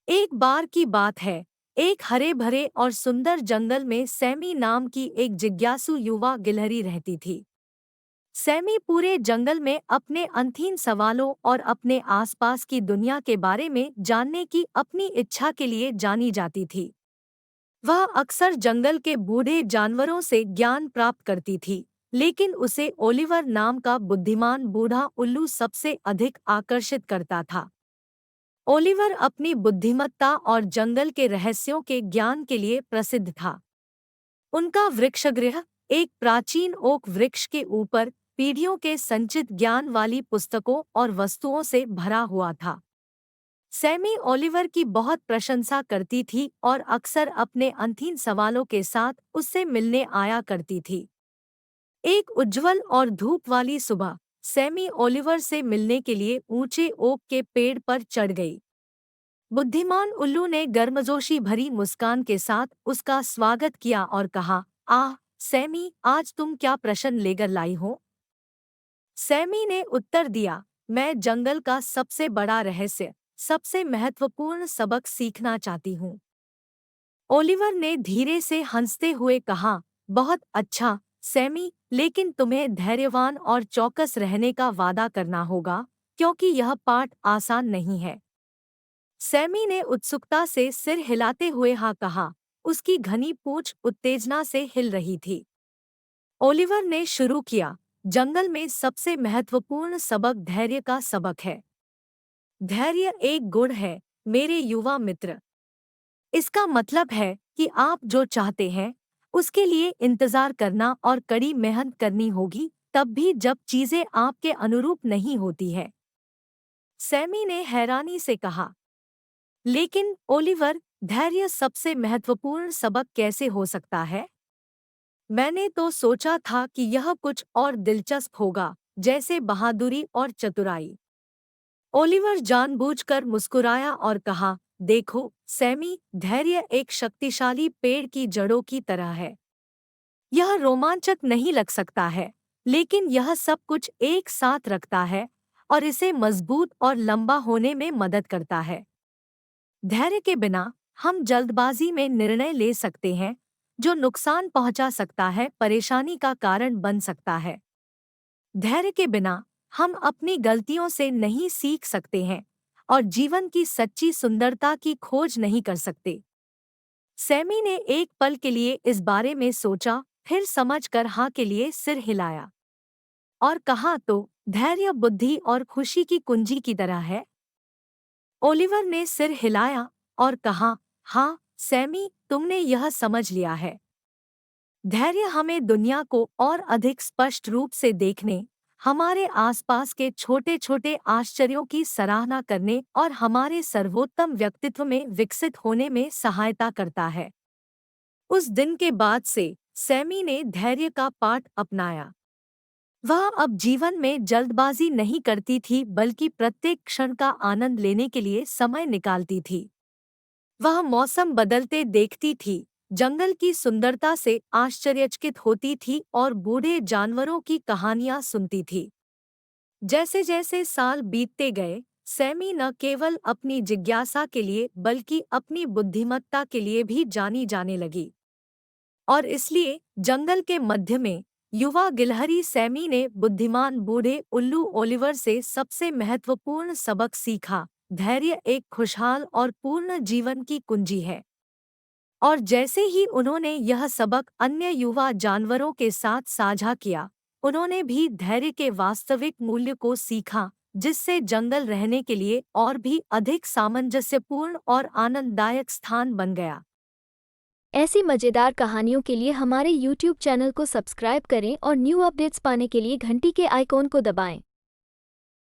एक बार की बात है। एक हरे भरे और सुंदर जंगल में सैमी नाम की एक जिज्ञासु युवा गिलहरी रहती थी। सैमी पूरे जंगल में अपने अनथीन सवालों और अपने आसपास की दुनिया के बारे में जानने की अपनी इच्छा के लिए जानी जाती थी। वह अक्सर जंगल के बूढ़े जानवरों से ज्ञान प्राप्त करती थी, लेकिन उसे ओलिवर नाम का बुद्धिमान बूढ़ा उल्लू सबसे अधिक आकर्षित करता था। ओलिवर अपनी बुद्धिमत्ता और जंगल के रहस्यों के ज्ञान के लिए प्रसिद्ध था। उनका वृक्षगृह एक प्राचीन ओक वृक्ष के ऊपर पीढ़ियों के संचित ज्ञान वाली पुस्तकों और वस्तुओं से भरा हुआ था। सैमी ओलिवर की बहुत प्रशंसा करती थी और अक्सर अपने अनथीन सवालों के साथ उससे मिलने आया करती थी। एक उज्जवल और धूप वाली सुबह सैमी ओलिवर से मिलने के लिए ऊंचे ओक के पेड़ पर चढ़ गई। बुद्धिमान उल्लू ने गर्मजोशी भरी मुस्कान के साथ उसका स्वागत किया और कहा, आह सैमी, आज तुम क्या प्रश्न लेकर लाई हो? सैमी ने उत्तर दिया, मैं जंगल का सबसे बड़ा रहस्य, सबसे महत्वपूर्ण सबक सीखना चाहती हूँ। ओलिवर ने धीरे से हंसते हुए कहा, बहुत अच्छा सैमी, लेकिन तुम्हें धैर्यवान और चौकस रहने का वादा करना होगा, क्योंकि यह पाठ आसान नहीं है। सैमी ने उत्सुकता से सिर हिलाते हुए हाँ कहा। उसकी घनी पूंछ उत्तेजना से हिल रही थी। ओलिवर ने शुरू किया, जंगल में सबसे महत्वपूर्ण सबक धैर्य का सबक है। धैर्य एक गुण है, मेरे युवा मित्र। इसका मतलब है कि आप जो चाहते हैं उसके लिए इंतजार करना और कड़ी मेहनत करनी होगी, तब भी जब चीजें आपके अनुरूप नहीं होती है। सैमी ने हैरानी से कहा, लेकिन ओलिवर, धैर्य सबसे महत्वपूर्ण सबक कैसे हो सकता है? मैंने तो सोचा था कि यह कुछ और दिलचस्प होगा, जैसे बहादुरी और चतुराई। ओलिवर जानबूझकर मुस्कुराया और कहा, देखो सैमी, धैर्य एक शक्तिशाली पेड़ की जड़ों की तरह है। यह रोमांचक नहीं लग सकता है, लेकिन यह सब कुछ एक साथ रखता है और इसे मजबूत और लंबा होने में मदद करता है। धैर्य के बिना हम जल्दबाजी में निर्णय ले सकते हैं, जो नुकसान पहुंचा सकता है, परेशानी का कारण बन सकता है। धैर्य के बिना हम अपनी गलतियों से नहीं सीख सकते हैं और जीवन की सच्ची सुंदरता की खोज नहीं कर सकते। सैमी ने एक पल के लिए इस बारे में सोचा, फिर समझकर हाँ के लिए सिर हिलाया और कहा, तो धैर्य बुद्धि और खुशी की कुंजी की तरह है। ओलिवर ने सिर हिलाया और कहा, हाँ सैमी, तुमने यह समझ लिया है। धैर्य हमें दुनिया को और अधिक स्पष्ट रूप से देखने, हमारे आसपास के छोटे छोटे आश्चर्यों की सराहना करने और हमारे सर्वोत्तम व्यक्तित्व में विकसित होने में सहायता करता है। उस दिन के बाद से सैमी ने धैर्य का पाठ अपनाया। वह अब जीवन में जल्दबाजी नहीं करती थी, बल्कि प्रत्येक क्षण का आनंद लेने के लिए समय निकालती थी। वह मौसम बदलते देखती थी, जंगल की सुंदरता से आश्चर्यचकित होती थी और बूढ़े जानवरों की कहानियां सुनती थी। जैसे जैसे साल बीतते गए, सैमी न केवल अपनी जिज्ञासा के लिए बल्कि अपनी बुद्धिमत्ता के लिए भी जानी जाने लगी। और इसलिए जंगल के मध्य में युवा गिलहरी सैमी ने बुद्धिमान बूढ़े उल्लू ओलिवर से सबसे महत्वपूर्ण सबक सीखा, धैर्य एक खुशहाल और पूर्ण जीवन की कुंजी है। और जैसे ही उन्होंने यह सबक अन्य युवा जानवरों के साथ साझा किया, उन्होंने भी धैर्य के वास्तविक मूल्य को सीखा, जिससे जंगल रहने के लिए और भी अधिक सामंजस्यपूर्ण और आनंददायक स्थान बन गया। ऐसी मज़ेदार कहानियों के लिए हमारे YouTube चैनल को सब्सक्राइब करें और न्यू अपडेट्स पाने के लिए घंटी के आइकॉन को दबाएं।